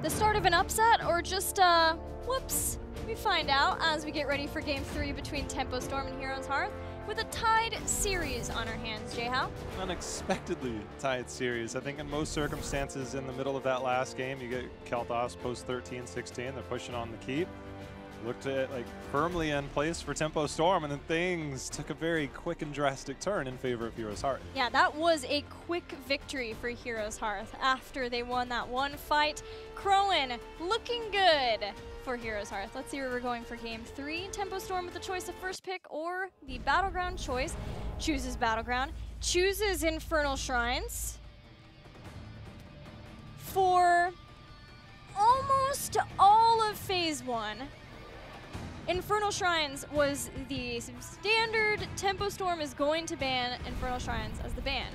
the start of an upset or just whoops? We find out as we get ready for Game 3 between Tempo Storm and HeroesHearth with a tied series on our hands, J-How. Unexpectedly tied series. I think in most circumstances in the middle of that last game, you get Kel'Thas post 13-16. They're pushing on the keep. Looked at it like firmly in place for Tempo Storm, and then things took a very quick and drastic turn in favor of HeroesHearth. Yeah, that was a quick victory for HeroesHearth after they won that one fight. Crowan looking good for HeroesHearth. Let's see where we're going for Game 3. Tempo Storm with the choice of first pick or the Battleground choice. Chooses Battleground, chooses Infernal Shrines for almost all of Phase 1. Infernal Shrines was the standard. Tempo Storm is going to ban Infernal Shrines as the ban.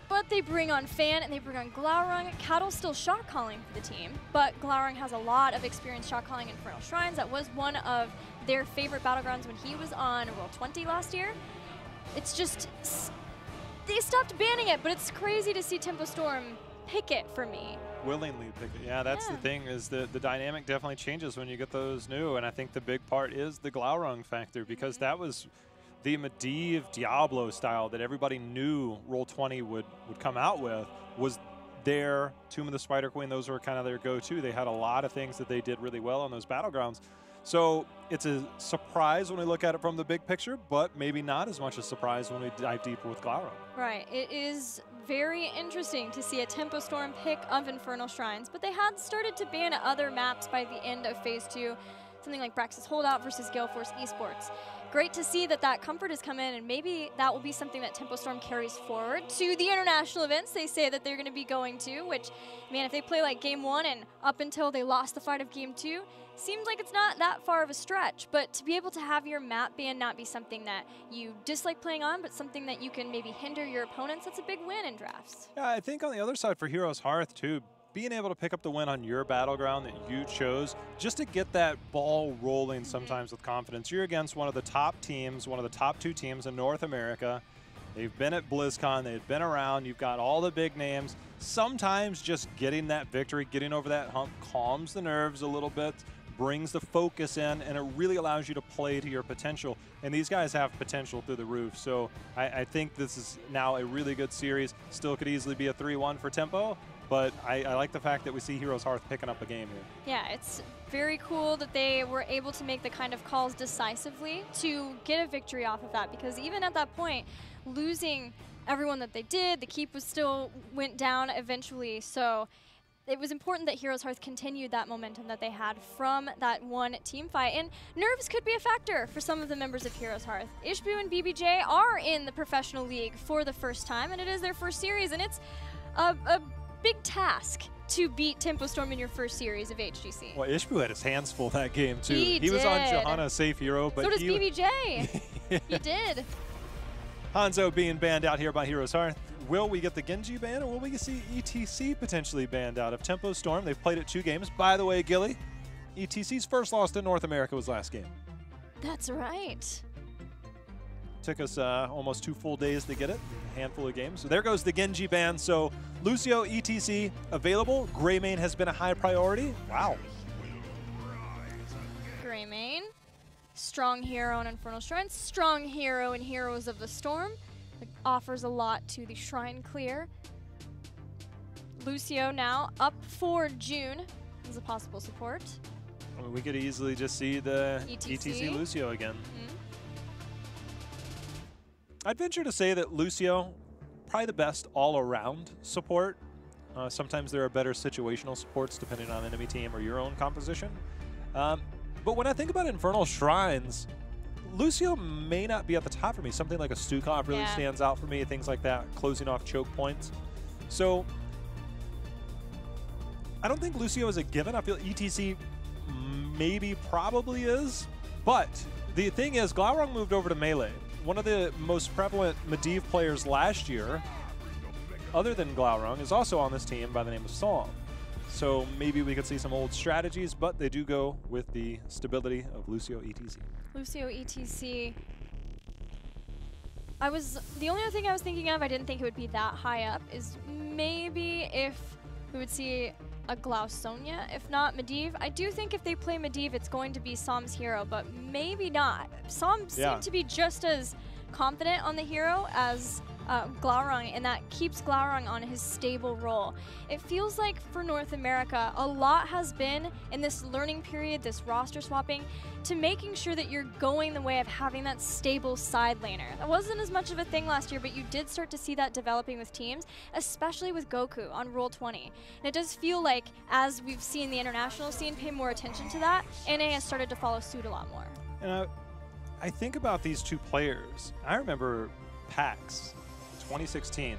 But they bring on Fan and they bring on Glaurung. Cattle's still shot calling for the team, but Glaurung has a lot of experience shot calling Infernal Shrines. That was one of their favorite Battlegrounds when he was on World 20 last year. It's just, they stopped banning it, but it's crazy to see Tempo Storm pick it for me. Willingly pick it. Yeah, that's the thing, is the dynamic definitely changes when you get those new, and I think the big part is the Glaurung factor, because that was the Medivh Diablo style that everybody knew Roll20 would come out with. Was their Tomb of the Spider Queen. Those were kind of their go-to. They had a lot of things that they did really well on those Battlegrounds. So it's a surprise when we look at it from the big picture, but maybe not as much a surprise when we dive deeper with Glaurung. Right. It is very interesting to see a Tempo Storm pick of Infernal Shrines, but they had started to ban other maps by the end of Phase 2, something like Brax's Holdout versus Galeforce Esports. Great to see that that comfort has come in, and maybe that will be something that Tempo Storm carries forward to the international events they say that they're going to be going to, which, man, if they play like Game 1 and up until they lost the fight of Game 2, seems like it's not that far of a stretch. But to be able to have your map ban not be something that you dislike playing on, but something that you can maybe hinder your opponents, that's a big win in drafts. Yeah, I think on the other side for HeroesHearth too, being able to pick up the win on your Battleground that you chose, just to get that ball rolling sometimes with confidence. You're against one of the top teams, one of the top 2 teams in North America. They've been at BlizzCon, they've been around, you've got all the big names. Sometimes just getting that victory, getting over that hump, calms the nerves a little bit, brings the focus in, and it really allows you to play to your potential. And these guys have potential through the roof. So I think this is now a really good series. Still could easily be a 3-1 for Tempo, but I like the fact that we see HeroesHearth picking up a game here. Yeah, it's very cool that they were able to make the kind of calls decisively to get a victory off of that, because even at that point, losing everyone that they did, the keep was still went down eventually. So it was important that HeroesHearth continued that momentum that they had from that one team fight. And nerves could be a factor for some of the members of HeroesHearth. Ishbu and BBJ are in the professional league for the first time, and it is their first series, and it's a big task to beat Tempo Storm in your first series of HGC. Well, Ishbu had his hands full that game too. He was on Johanna safe hero, but so does BBJ. He did. HANZO being banned out here by HeroesHearth. Will we get the Genji ban, or will we see ETC potentially banned out of Tempo Storm? They've played it 2 games. By the way, Gilly, ETC's first loss to North America was last game. That's right. Took us almost 2 full days to get it, a handful of games. So there goes the Genji ban. So Lucio, ETC available. GREYMANE has been a high priority. Wow. GREYMANE, strong hero in Infernal Shrines, strong hero in Heroes of the Storm. It offers a lot to the Shrine clear. Lucio now up for June as a possible support. I mean, we could easily just see the ETC Lucio again. I'd venture to say that Lucio, probably the best all-around support. Sometimes there are better situational supports depending on enemy team or your own composition. But when I think about Infernal Shrines, Lucio may not be at the top for me. Something like a Stukov really stands out for me, things like that, closing off choke points. So I don't think Lucio is a given. I feel ETC maybe probably is. But the thing is, Glaurung moved over to Melee. One of the most prevalent Medivh players last year, other than Glaurung, is also on this team by the name of Psalm. So maybe we could see some old strategies, but they do go with the stability of Lucio ETC. Lucio ETC. The only other thing I was thinking of, I didn't think it would be that high up, is maybe if we would see a Glausonia, if not Medivh. I do think if they play Medivh, it's going to be Som's hero, but maybe not. Som seemed to be just as confident on the hero as Glaurung, and that keeps Glaurung on his stable role. It feels like for North America, a lot has been in this learning period, this roster swapping, to making sure that you're going the way of having that stable side laner. That wasn't as much of a thing last year, but you did start to see that developing with teams, especially with Goku on Roll20. And it does feel like, as we've seen the international scene pay more attention to that, NA has started to follow suit a lot more. And I think about these two players. I remember PAX 2016.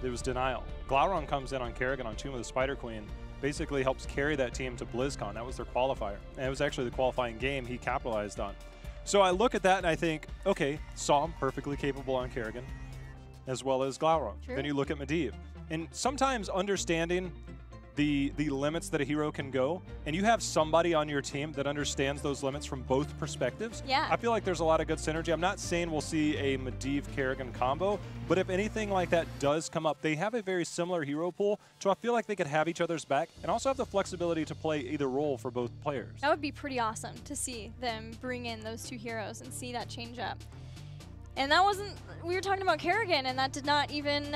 There was Denial. Glaurung comes in on Kerrigan on Tomb of the Spider Queen, basically helps carry that team to BlizzCon. That was their qualifier. And it was actually the qualifying game he capitalized on. So I look at that and I think, okay, Som perfectly capable on Kerrigan, as well as Glaurung. Then you look at Medivh. And sometimes understanding the limits that a hero can go, and you have somebody on your team that understands those limits from both perspectives. Yeah. I feel like there's a lot of good synergy. I'm not saying we'll see a Medivh-Kerrigan combo, but if anything like that does come up, they have a very similar hero pool, so I feel like they could have each other's back and also have the flexibility to play either role for both players. That would be pretty awesome to see them bring in those two heroes and see that change up. And that wasn't, we were talking about Kerrigan, and that did not even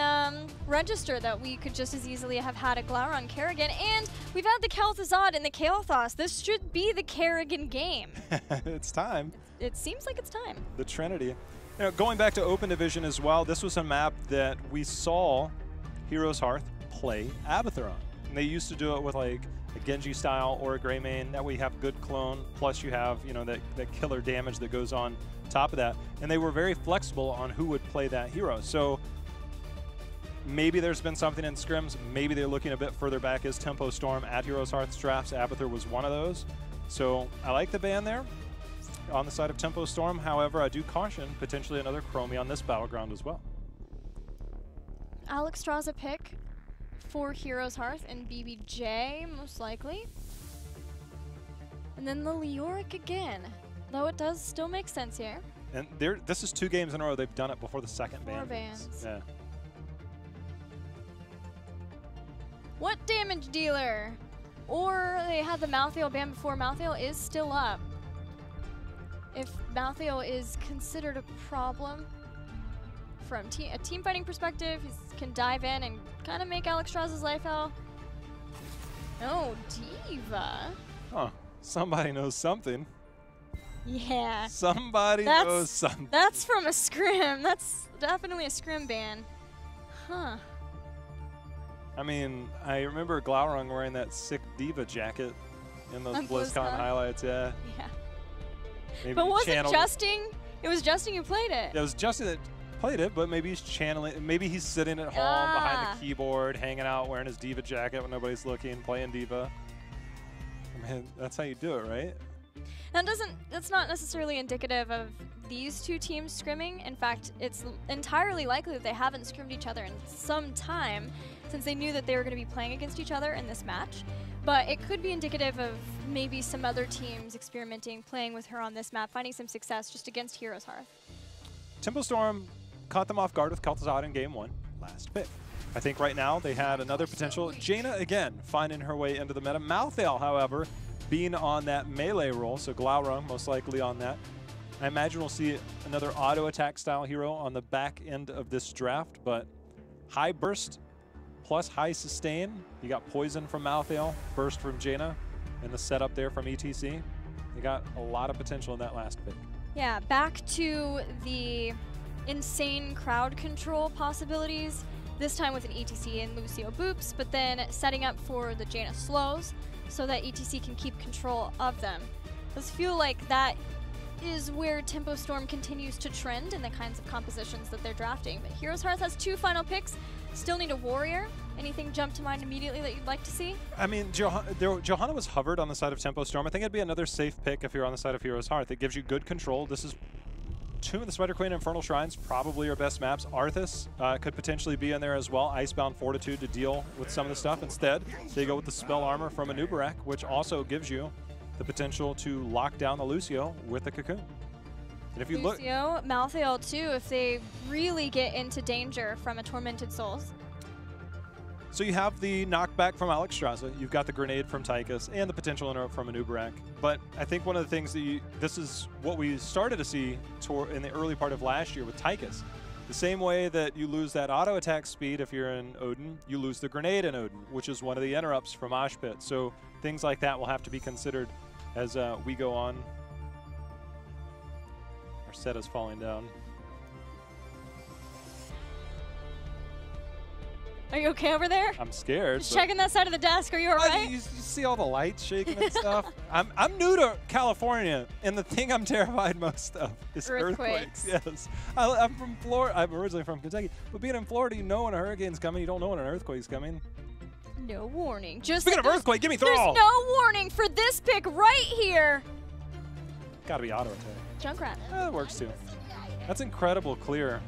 register that we could just as easily have had a Glaurung Kerrigan. And we've had the Kel'Thuzad and the Kael'thas. This should be the Kerrigan game. It's time. It seems like it's time. The Trinity. You know, going back to Open Division as well, this was a map that we saw HeroesHearth play Abathur on. And they used to do it with like a Genji style or a GREYMANE. That way you have good clone, plus you have, you know, that killer damage that goes on top of that. And they were very flexible on who would play that hero. So maybe there's been something in scrims. Maybe they're looking a bit further back as Tempo Storm at HeroesHearth's drafts. Abathur was one of those. So I like the ban there on the side of Tempo Storm. However, I do caution potentially another Chromie on this battleground as well. Alex draws a pick for HeroesHearth and BBJ, most likely. And then the Leoric again. Though it does still make sense here. And this is 2 games in a row they've done it before the second ban. 4 bans. Yeah. What damage dealer? Or they had the Malthael ban before. Malthael is still up. If Malthael is considered a problem from a team fighting perspective, he can dive in and kind of make Alexstras's life hell. Oh, D.Va. Huh. Somebody knows something. Yeah. Somebody knows something. That's from a scrim. That's definitely a scrim ban. Huh. I mean, I remember Glaurung wearing that sick D.Va jacket in those BlizzCon highlights, yeah. Yeah. Maybe but was it Justin? It was Justin who played it. Yeah, it was Justin that played it, but maybe he's channeling, maybe he's sitting at home behind the keyboard, hanging out, wearing his D.Va jacket when nobody's looking, playing D.Va. I mean, that's how you do it, right? That's not necessarily indicative of these two teams scrimming. In fact, it's entirely likely that they haven't scrimmed each other in some time since they knew that they were going to be playing against each other in this match. But it could be indicative of maybe some other teams experimenting, playing with her on this map, finding some success just against HeroesHearth. Tempo Storm caught them off guard with Kel'Thuzad in game 1, last pick. I think right now they had another potential. Jaina, again, finding her way into the meta. Malthael, however, being on that melee role, so Glaurung most likely on that. I imagine we'll see another auto attack style hero on the back end of this draft, but high burst plus high sustain. You got poison from Malthael, burst from Jaina, and the setup there from ETC. You got a lot of potential in that last pick. Yeah, back to the insane crowd control possibilities, this time with an ETC and Lucio Boops, but then setting up for the Jaina slows so that ETC can keep control of them. Does feel like that is where Tempo Storm continues to trend in the kinds of compositions that they're drafting. But HeroesHearth has 2 final picks, still need a warrior. Anything jump to mind immediately that you'd like to see? I mean, Johanna was hovered on the side of Tempo Storm. I think it'd be another safe pick if you're on the side of HeroesHearth. It gives you good control. This is Tomb of the Spider Queen and Infernal Shrines, probably our best maps. Arthas could potentially be in there as well. Icebound Fortitude to deal with some of the stuff. Instead, they go with the Spell Armor from Anubarak, which also gives you the potential to lock down the Lucio with the Cocoon. And if you Lucio, Malthael too, if they really get into danger from a Tormented Souls. So you have the knockback from Alex Straza, you've got the grenade from Tychus, and the potential interrupt from Anubarak. But I think one of the things that this is what we started to see in the early part of last year with Tychus. The same way that you lose that auto attack speed if you're in Odin, you lose the grenade in Odin, which is one of the interrupts from Ashpit. So things like that will have to be considered as we go on. Our set is falling down. Are you okay over there? I'm scared. Just checking that side of the desk. Are you all right? You see all the lights shaking and stuff? I'm new to California, and the thing I'm terrified most of is earthquakes. Yes. I'm from Florida. I'm originally from Kentucky. But being in Florida, you know when a hurricane's coming. You don't know when an earthquake's coming. No warning. Just Speaking of earthquake, give me Thrall. There's no warning for this pick right here. Gotta be auto attack. Junkrat. That works too. That's incredible clear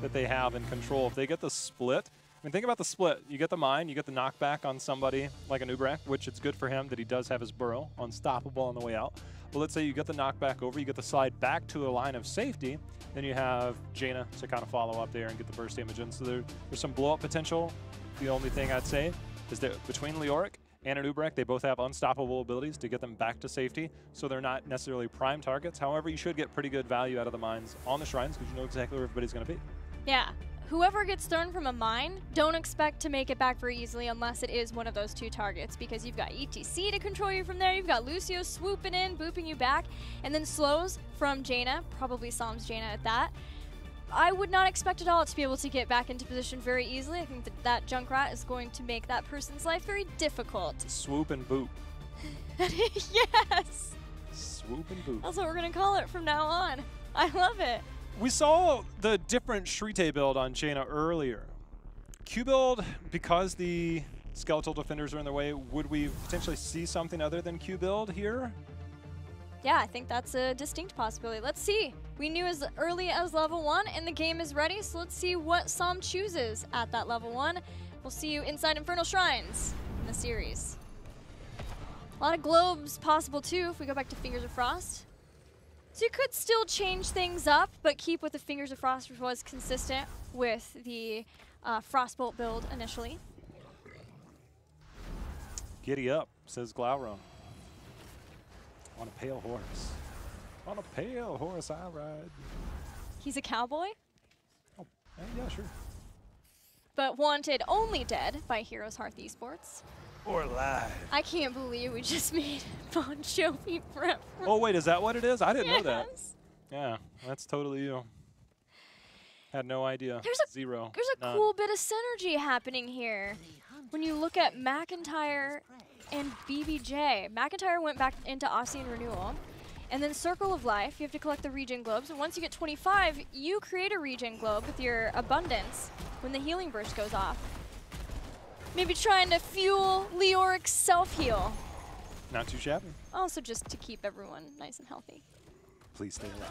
that they have in control. If they get the split, I mean, think about the split. You get the mine, you get the knockback on somebody like Anubarak, which it's good for him that he does have his burrow, unstoppable on the way out. But let's say you get the knockback over, you get the slide back to a line of safety, then you have Jaina to kind of follow up there and get the burst damage in. So there's some blow-up potential. The only thing I'd say is that between Leoric and Anubarak, they both have unstoppable abilities to get them back to safety, so they're not necessarily prime targets. However, you should get pretty good value out of the mines on the shrines because you know exactly where everybody's going to be. Yeah. Whoever gets thrown from a mine, don't expect to make it back very easily unless it is one of those two targets, because you've got ETC to control you from there, you've got Lucio swooping in, booping you back, and then slows from Jaina, probably Psalm's Jaina at that. I would not expect at all to be able to get back into position very easily. I think that Junkrat is going to make that person's life very difficult. Swoop and boop. Yes! Swoop and boop. That's what we're going to call it from now on. I love it. We saw the different Shrite build on Jaina earlier. Q build, because the skeletal defenders are in their way, would we potentially see something other than Q build here? Yeah, I think that's a distinct possibility. Let's see. We knew as early as level 1 and the game is ready, so let's see what Psalm chooses at that level 1. We'll see you inside Infernal Shrines in the series. A lot of globes possible too if we go back to Fingers of Frost. So you could still change things up, but keep with the Fingers of Frost, which was consistent with the Frostbolt build initially. Giddy up, says Glauron. On a pale horse. On a pale horse I ride. He's a cowboy? Oh, yeah, sure. But wanted only dead by HeroesHearth Esports. Or live. I can't believe we just made Bon Jovi prep. Oh, wait, is that what it is? I didn't know that. Yeah, that's totally you. Had no idea. Zero. There's a cool bit of synergy happening here. When you look at McIntyre and BBJ. McIntyre went back into Ossian Renewal. And then Circle of Life, you have to collect the regen globes. And once you get 25, you create a regen globe with your abundance when the healing burst goes off. Maybe trying to fuel Leoric's self-heal. Not too shabby. Also just to keep everyone nice and healthy. Please stay alive.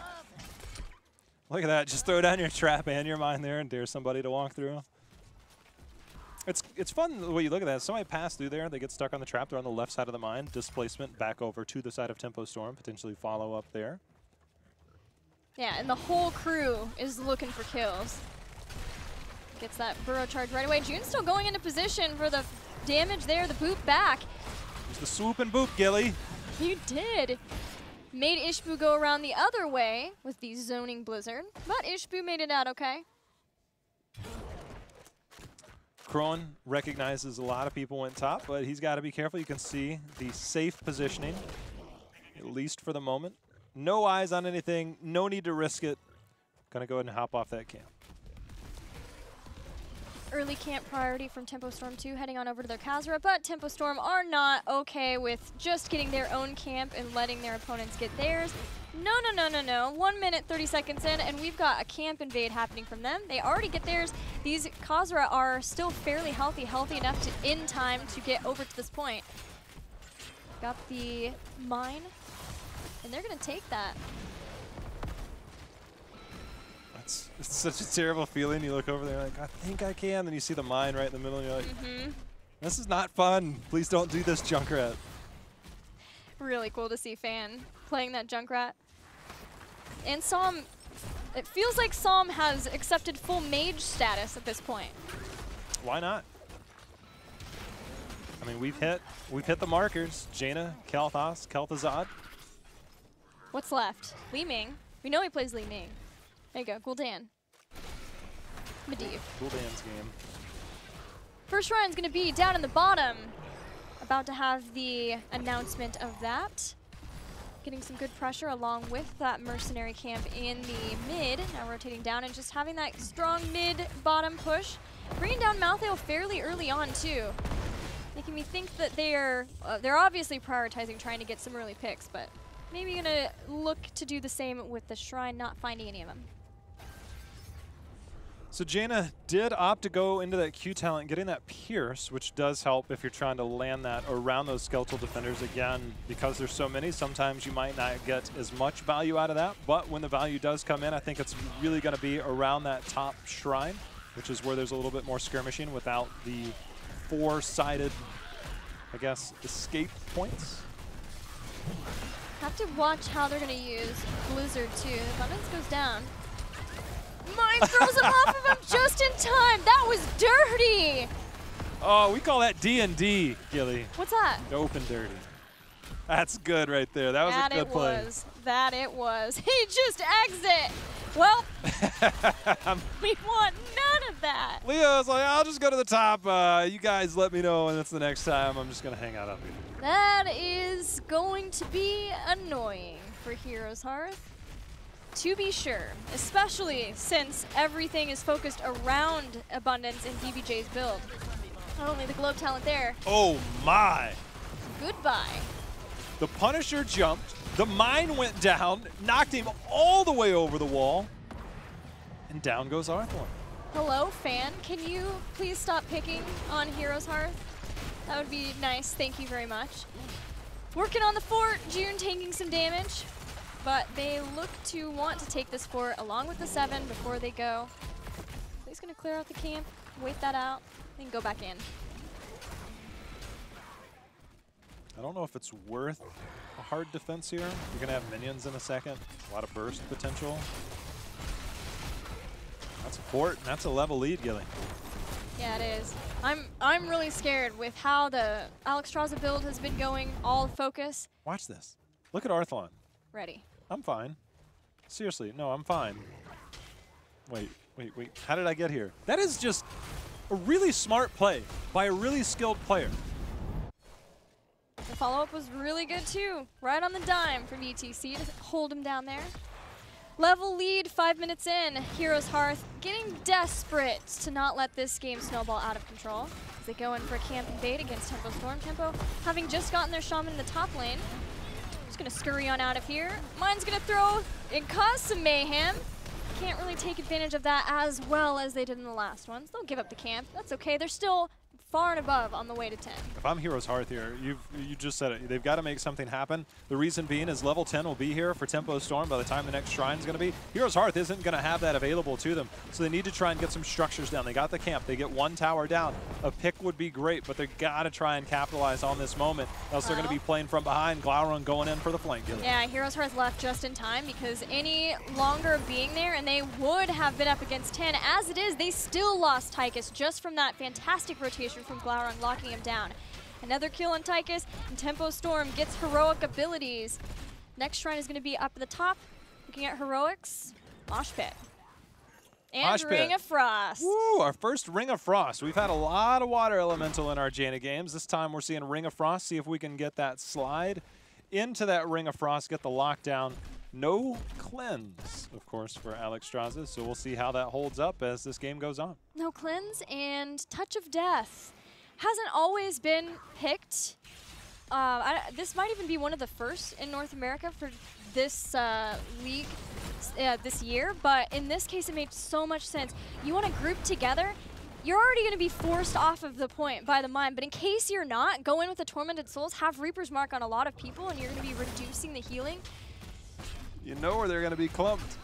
Look at that. Just throw down your trap and your mine there and dare somebody to walk through. It's fun the way you look at that. Somebody pass through there, they get stuck on the trap. They're on the left side of the mine. Displacement back over to the side of Tempo Storm. Potentially follow up there. Yeah, and the whole crew is looking for kills. Gets that burrow charge right away. June's still going into position for the damage there, the boop back. There's the swoop and boop, Gilly. You did. Made Ishbu go around the other way with the zoning blizzard, but Ishbu made it out okay. Krohn recognizes a lot of people went top, but he's got to be careful. You can see the safe positioning, at least for the moment. No eyes on anything, no need to risk it. Gonna go ahead and hop off that camp. Early camp priority from Tempo Storm 2, heading on over to their Khazra, but Tempo Storm are not okay with just getting their own camp and letting their opponents get theirs. No, no, no, no, no. 1 minute, 30 seconds in, and we've got a camp invade happening from them. They already get theirs. These Khazra are still fairly healthy enough to in time to get over to this point. Got the mine, and they're going to take that. It's such a terrible feeling. You look over there like, I think I can. Then you see the mine right in the middle and you're like, this is not fun. Please don't do this, Junkrat. Really cool to see Fan playing that Junkrat. And Psalm, it feels like Psalm has accepted full mage status at this point. Why not? I mean, we've hit the markers. Jaina, Kalthas, Kel'Thuzad. What's left? Li Ming. We know he plays Li Ming. There you go, Gul'dan. Medivh. Gul'dan's game. First shrine's gonna be down in the bottom. About to have the announcement of that. Getting some good pressure along with that mercenary camp in the mid. Now rotating down and just having that strong mid-bottom push. Bringing down Malthael fairly early on too. Making me think that they're obviously prioritizing trying to get some early picks, but maybe gonna look to do the same with the shrine, not finding any of them. So Jaina did opt to go into that Q talent, getting that Pierce, which does help if you're trying to land that around those skeletal defenders. Again, because there's so many, sometimes you might not get as much value out of that, but when the value does come in, I think it's really gonna be around that top shrine, which is where there's a little bit more skirmishing without the four-sided, I guess, escape points. Have to watch how they're gonna use Blizzard too. The abundance goes down. Mine throws him off of him just in time. That was dirty. Oh, we call that D&D, Gilly. What's that? Open dirty. That's good right there. That was a good play. That it was. He just exit. Well, we want none of that. Leo's like, I'll just go to the top. You guys let me know, and that's the next time. I'm just going to hang out up here. That is going to be annoying for Heroes Hearth. To be sure, especially since everything is focused around Abundance and DBJ's build. Not only the Globe talent there. Oh my. Goodbye. The Punisher jumped, the mine went down, knocked him all the way over the wall, and down goes Arthur. Hello, fan. Can you please stop picking on Heroes Hearth? That would be nice. Thank you very much. Working on the fort, June taking some damage. But they look to want to take this fort along with the 7 before they go. He's going to clear out the camp, wait that out, and go back in. I don't know if it's worth a hard defense here. You're going to have minions in a second. A lot of burst potential. That's a fort, and that's a level lead, Gilly. Yeah, it is. I'm really scared with how the Alexstrasza build has been going, all focus. Watch this. Look at Arthlon. Ready. I'm fine. Seriously, no, I'm fine. Wait. How did I get here? That is just a really smart play by a really skilled player. The follow-up was really good too. Right on the dime from ETC to hold him down there. Level lead 5 minutes in. Heroes Hearth getting desperate to not let this game snowball out of control. As they go in for a camp invade against Tempo Storm. Tempo having just gotten their shaman in the top lane. Just gonna scurry on out of here. Mine's gonna throw and cause some mayhem. Can't really take advantage of that as well as they did in the last ones. They'll give up the camp. That's okay. They're still far and above on the way to 10. If I'm Heroes Hearth here, you just said it. They've got to make something happen. The reason being is level 10 will be here for Tempo Storm by the time the next shrine is going to be. Heroes Hearth isn't going to have that available to them, so they need to try and get some structures down. They got the camp. They get one tower down. A pick would be great, but they got to try and capitalize on this moment, else they're going to be playing from behind. Glaurung going in for the flank. Yeah, Heroes Hearth left just in time because any longer being there, and they would have been up against 10. As it is, they still lost Tychus just from that fantastic rotation from Glaurung locking him down. Another kill on Tychus, and Tempo Storm gets heroic abilities. Next shrine is going to be up at the top. Looking at heroics, Mosh Pit. And Mosh Ring Pit. of Frost. Woo, our first Ring of Frost. We've had a lot of water elemental in our Jaina games. This time we're seeing Ring of Frost. See if we can get that slide into that Ring of Frost, get the lockdown. No cleanse, of course, for Alexstrasza, so we'll see how that holds up as this game goes on. No cleanse and Touch of Death. Hasn't always been picked. This might even be one of the first in North America for this league this year, but in this case it made so much sense. You want to group together, you're already going to be forced off of the point by the mine, but in case you're not, go in with the Tormented Souls, have Reaper's Mark on a lot of people, and you're going to be reducing the healing. You know where they're going to be clumped.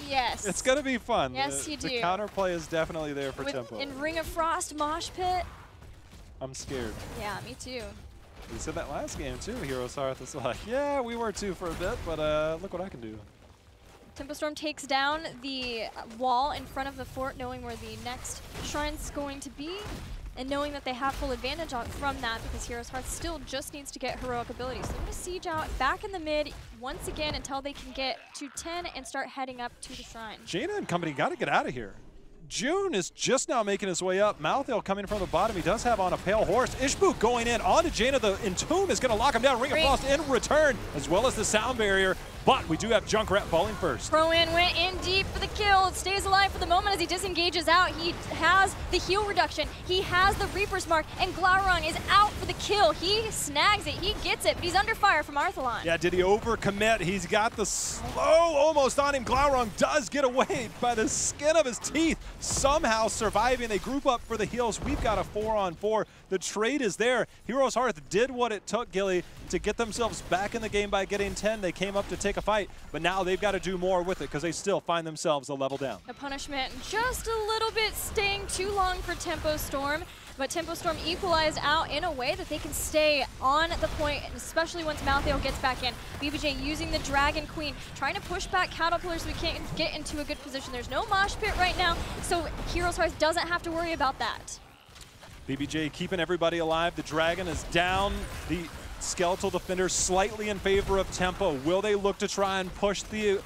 Yes. It's going to be fun. Yes, you do. The counterplay is definitely there for Tempo. In Ring of Frost, Mosh Pit. I'm scared. Yeah, me too. We said that last game too, Heroes Hearth. It's like, yeah, we were too for a bit, but look what I can do. Tempo Storm takes down the wall in front of the fort, knowing where the next shrine's going to be. and knowing that they have full advantage from that because HeroesHearth still just needs to get heroic abilities. So they're going to siege out back in the mid once again until they can get to 10 and start heading up to the shrine. Jaina and company got to get out of here. June is just now making his way up. Malthael coming from the bottom. He does have on a pale horse. Ishbu going in onto Jaina. The Entomb is going to lock him down. Ring of Frost in return, as well as the sound barrier. But we do have Junkrat falling first. Crowan went in deep for the kill. It stays alive for the moment as he disengages out. He has the heal reduction. He has the Reaper's Mark, and Glaurung is out for the kill. He snags it. He gets it, but he's under fire from Arthalon. Yeah, did he overcommit? He's got the slow almost on him. Glaurung does get away by the skin of his teeth, somehow surviving. They group up for the heals. We've got a 4-on-4. The trade is there. HeroesHearth did what it took, Gilly, to get themselves back in the game by getting 10. They came up to take a fight, but now they've got to do more with it because they still find themselves a level down. A punishment just a little bit staying too long for Tempo Storm, but Tempo Storm equalized out in a way that they can stay on the point, especially once Malthael gets back in. BBJ using the Dragon Queen, trying to push back Caterpillar so we can't get into a good position. There's no mosh pit right now, so HeroesHearth doesn't have to worry about that. BBJ keeping everybody alive. The Dragon is down. The Skeletal Defender slightly in favor of Tempo. Will they look to try and push the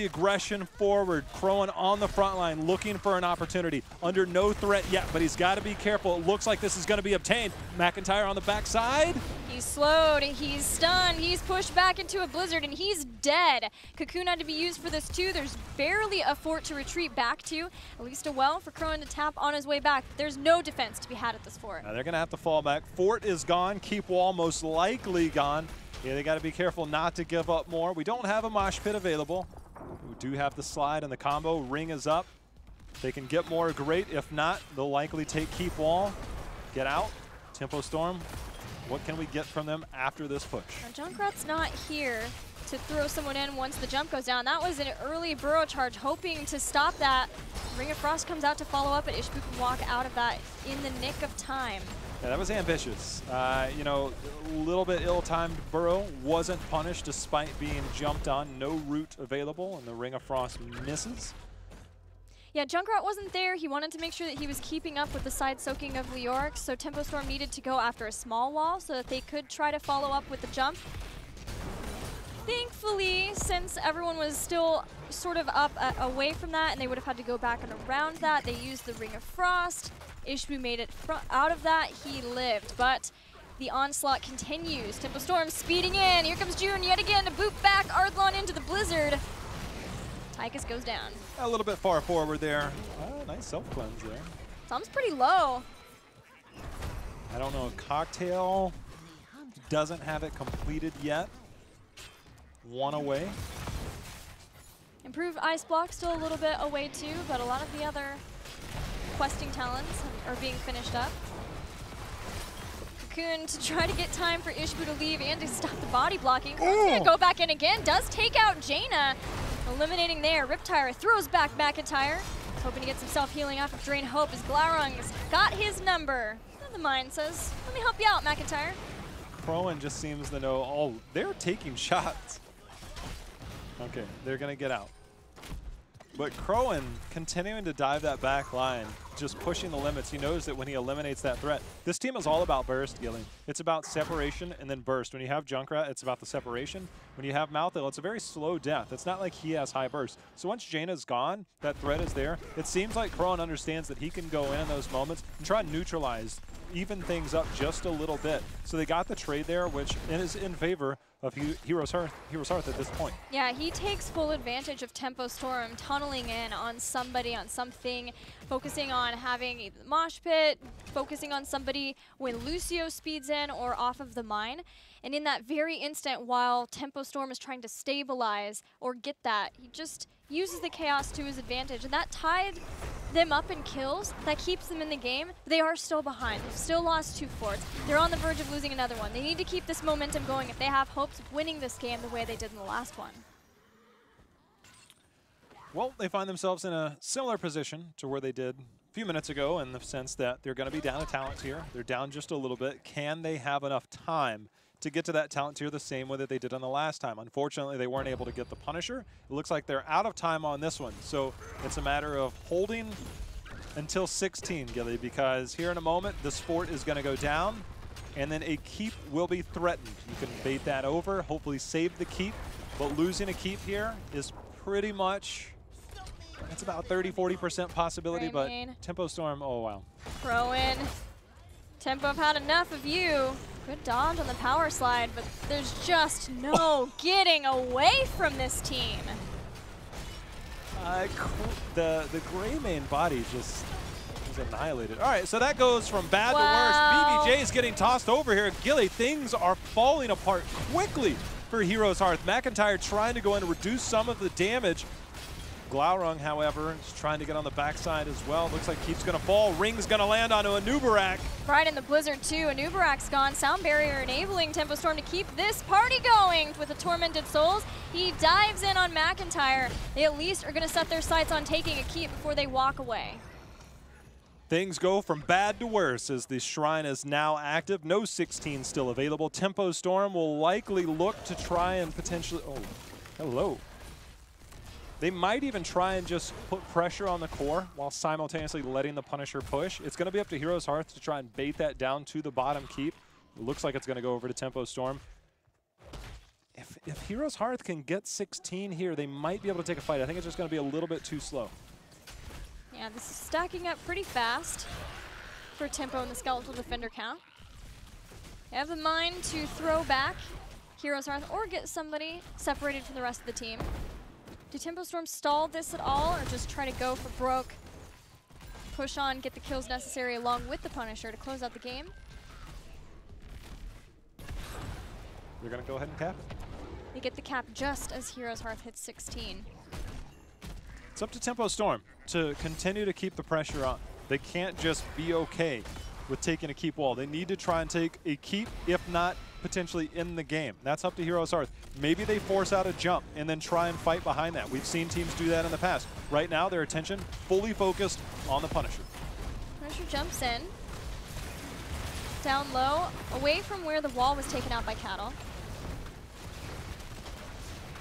aggression forward? Crowan on the front line looking for an opportunity. Under no threat yet, but he's got to be careful. It looks like this is going to be obtained. McIntyre on the backside. He's slowed, he's stunned, he's pushed back into a blizzard, and he's dead. Cocoon had to be used for this too. There's barely a fort to retreat back to. At least a well for Crowan to tap on his way back. There's no defense to be had at this fort. Now they're going to have to fall back. Fort is gone. Keep wall most likely gone. Yeah, they got to be careful not to give up more. We don't have a mosh pit available. We do have the slide and the combo. Ring is up. If they can get more, great. If not, they'll likely take keep wall. Get out. Tempo Storm. What can we get from them after this push? Now, Junkrat's not here to throw someone in once the jump goes down. That was an early burrow charge, hoping to stop that. Ring of Frost comes out to follow up, and Ishbu can walk out of that in the nick of time. Yeah, that was ambitious. You know, a little bit ill-timed burrow. Wasn't punished despite being jumped on. No root available, and the Ring of Frost misses. Yeah, Junkrat wasn't there. He wanted to make sure that he was keeping up with the side soaking of Leoric, so Tempo Storm needed to go after a small wall so that they could try to follow up with the jump. Thankfully, since everyone was still sort of up away from that and they would have had to go back and around that, they used the Ring of Frost. Ishbu made it out of that. He lived, but the onslaught continues. Tempo Storm speeding in. Here comes June yet again to boot back Arthalon into the blizzard. Tychus goes down. A little bit far forward there. Oh, nice self-cleanse there. Thumb's pretty low. I don't know, Cocktail doesn't have it completed yet. One away. Improved Ice Block still a little bit away too, but a lot of the other questing talents are being finished up. Cocoon to try to get time for Ishbu to leave and to stop the body blocking. Gonna go back in again, does take out Jaina. Eliminating there, Riptire throws back McIntyre. Hoping to get some self-healing off of Drain Hope as Glaurung's got his number. And the mind says, let me help you out, McIntyre. Crowan just seems to know, oh, they're taking shots. Okay, they're gonna get out. But Crowan continuing to dive that back line, just pushing the limits. He knows that when he eliminates that threat, this team is all about burst, Gilly. It's about separation and then burst. When you have Junkrat, it's about the separation. When you have Malthael, it's a very slow death. It's not like he has high burst. So once Jaina's gone, that threat is there. It seems like Crowan understands that he can go in those moments and try and neutralize, even things up just a little bit. So they got the trade there, which is in favor of HeroesHearth at this point. Yeah, he takes full advantage of Tempo Storm tunneling in on somebody, on something, focusing on having either the mosh pit, focusing on somebody when Lucio speeds in or off of the mine. And in that very instant, while Tempo Storm is trying to stabilize or get that, he just uses the chaos to his advantage. And that tied them up in kills. That keeps them in the game. They are still behind. They've still lost 2 forts. They're on the verge of losing another one. They need to keep this momentum going if they have hopes of winning this game the way they did in the last one. Well, they find themselves in a similar position to where they did a few minutes ago, in the sense that they're going to be down a talent tier. They're down just a little bit. Can they have enough time to get to that talent tier the same way that they did on the last time? Unfortunately, they weren't able to get the Punisher. It looks like they're out of time on this one. So it's a matter of holding until 16, Gilly, because here in a moment, the sport is going to go down, and then a keep will be threatened. You can bait that over, hopefully save the keep, but losing a keep here is pretty much, it's about 30–40% possibility, GREYMANE. but Tempo Storm, oh wow. Throw in. Tempo have had enough of you. Good dodge on the power slide, but there's just no getting away from this team. The GREYMANE body just was annihilated. All right, so that goes from bad to worse. BBJ is getting tossed over here. Gilly, things are falling apart quickly for HeroesHearth. McIntyre trying to go in and reduce some of the damage. Glaurung, however, is trying to get on the backside as well. Looks like Keep's going to fall. Ring's going to land onto a Nubarak. Right in the blizzard, too. A Nubarak's gone. Sound barrier enabling Tempo Storm to keep this party going with the Tormented Souls. He dives in on McIntyre. They at least are going to set their sights on taking a keep before they walk away. Things go from bad to worse as the Shrine is now active. No 16 still available. Tempo Storm will likely look to try and potentially... Oh, hello. They might even try and just put pressure on the core while simultaneously letting the Punisher push. It's going to be up to HeroesHearth to try and bait that down to the bottom keep. It looks like it's going to go over to Tempo Storm. If HeroesHearth can get 16 here, they might be able to take a fight. I think it's just going to be a little bit too slow. Yeah, this is stacking up pretty fast for Tempo and the Skeletal Defender count. They have the mind to throw back HeroesHearth or get somebody separated from the rest of the team. Do Tempo Storm stall this at all, or just try to go for broke, push on, get the kills necessary along with the Punisher to close out the game? They're going to go ahead and cap it. They get the cap just as HeroesHearth hits 16. It's up to Tempo Storm to continue to keep the pressure on. They can't just be okay with taking a keep wall. They need to try and take a keep, if not potentially in the game. That's up to HeroesHearth. Maybe they force out a jump and then try and fight behind that. We've seen teams do that in the past. Right now, their attention fully focused on the Punisher. Punisher jumps in. Down low, away from where the wall was taken out by Cattle.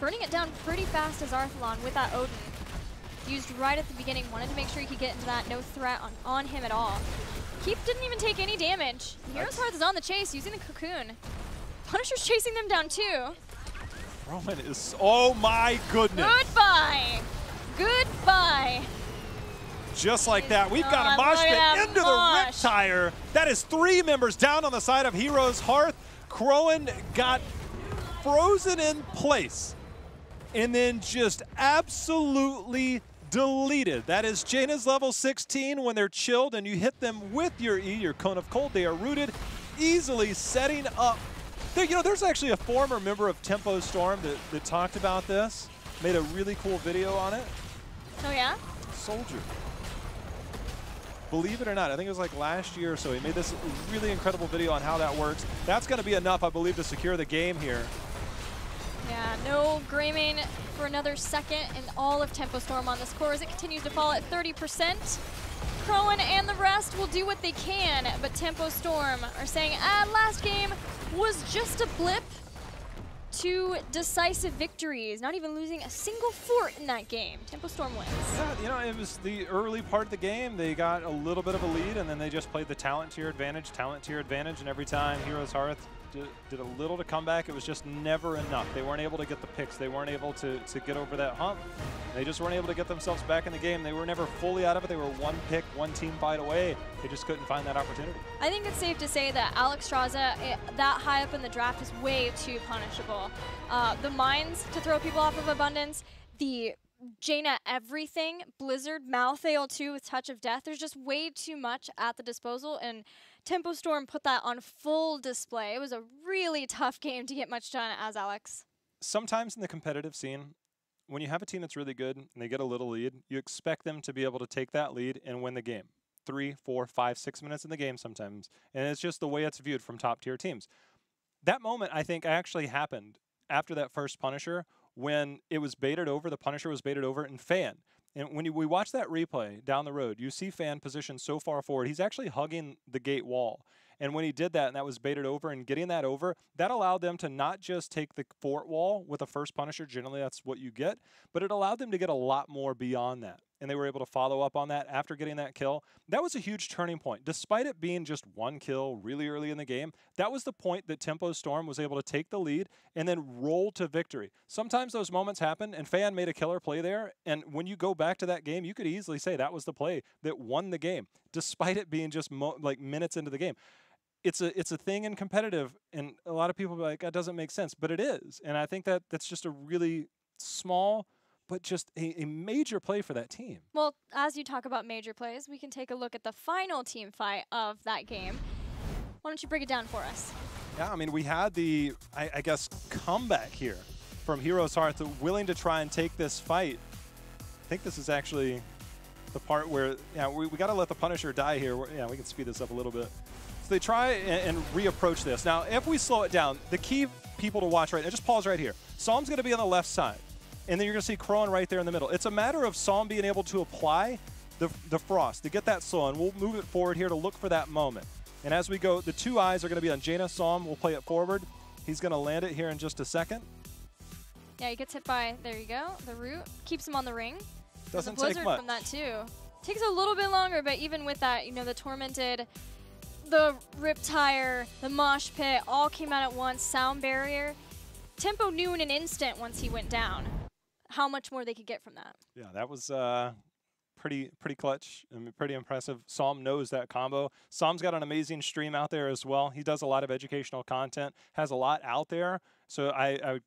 Burning it down pretty fast as Arthalon with that Odin. Used right at the beginning, wanted to make sure he could get into that, no threat on him at all. Keep didn't even take any damage. HeroesHearth is on the chase using the cocoon. Punisher's chasing them down too. Roman is, oh my goodness. Goodbye. Goodbye. Just like that, we've got a mosh pit into the Riptire. That is 3 members down on the side of HeroesHearth. Crowan got frozen in place and then just absolutely deleted. That is Jaina's level 16 when they're chilled and you hit them with your E, your Cone of Cold. They are rooted, easily setting up. There, you know, there's actually a former member of Tempo Storm that talked about this, made a really cool video on it. Oh yeah? Soldier. Believe it or not, I think it was like last year or so, he made this really incredible video on how that works. That's going to be enough, I believe, to secure the game here. Yeah, no GREYMANE for another second in all of Tempo Storm on this core as it continues to fall at 30%. Crowan and the rest will do what they can, but Tempo Storm are saying, last game was just a blip to decisive victories, not even losing a single fort in that game. Tempo Storm wins. Yeah, you know, it was the early part of the game. They got a little bit of a lead, and then they just played the talent tier advantage, and every time HeroesHearth did a little to come back, it was just never enough. They weren't able to get the picks. They weren't able to get over that hump. They just weren't able to get themselves back in the game. They were never fully out of it. They were one pick, one team fight away. They just couldn't find that opportunity. I think it's safe to say that Alex Straza, that high up in the draft, is way too punishable. The mines to throw people off of Abundance, the Jaina everything, Blizzard, Malthael too with Touch of Death. There's just way too much at the disposal, and Tempo Storm put that on full display. It was a really tough game to get much done as Alex. Sometimes in the competitive scene, when you have a team that's really good and they get a little lead, you expect them to be able to take that lead and win the game. 3, 4, 5, 6 minutes in the game sometimes. And it's just the way it's viewed from top-tier teams. That moment, I think, actually happened after that first Punisher when it was baited over, the Punisher was baited over, and Fan. And when we watch that replay down the road, you see Fan positioned so far forward, he's actually hugging the gate wall. And when he did that and that was baited over and getting that over, that allowed them to not just take the fort wall with a first Punisher, generally that's what you get, but it allowed them to get a lot more beyond that. and they were able to follow up on that after getting that kill. That was a huge turning point. Despite it being just one kill really early in the game, that was the point that Tempo Storm was able to take the lead and then roll to victory. Sometimes those moments happen, and Fan made a killer play there, and when you go back to that game, you could easily say that was the play that won the game, despite it being just like minutes into the game. It's a thing in competitive, and a lot of people are like, that doesn't make sense, but it is. And I think that that's just a really small, but just a major play for that team. Well, as you talk about major plays, we can take a look at the final team fight of that game. Why don't you break it down for us? Yeah, I mean, we had the, I guess, comeback here from HeroesHearth, willing to try and take this fight. I think this is actually the part where, yeah, we got to let the Punisher die here. Yeah, we can speed this up a little bit. So they try and reapproach this. Now, if we slow it down, the key people to watch right now, just pause right here. Psalm's going to be on the left side, and then you're going to see Crowan right there in the middle. It's a matter of Psalm being able to apply the frost to get that slow, and we'll move it forward here to look for that moment. And as we go, the two eyes are going to be on Jaina. Psalm will play it forward. He's going to land it here in just a second. Yeah, he gets hit by, there you go, the root. Keeps him on the ring. Doesn't There's a take blizzard much. from that too. Takes a little bit longer, but even with that, you know, the Tormented, the Riptire, the Mosh Pit, all came out at once. Sound Barrier. Tempo knew in an instant once he went down how much more they could get from that. Yeah, that was pretty clutch. I mean, pretty impressive. Psalm knows that combo. Psalm's got an amazing stream out there as well. He does a lot of educational content, has a lot out there. So I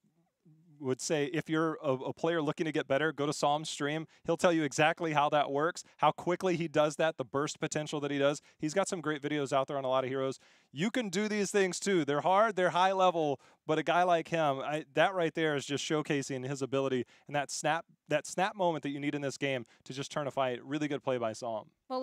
would say if you're a player looking to get better, go to Psalm's stream. He'll tell you exactly how that works, how quickly he does that, the burst potential that he does. He's got some great videos out there on a lot of heroes. You can do these things too. They're hard, they're high level, but a guy like him, that right there is just showcasing his ability and that snap moment that you need in this game to just turn a fight. Really good play by Psalm. Well,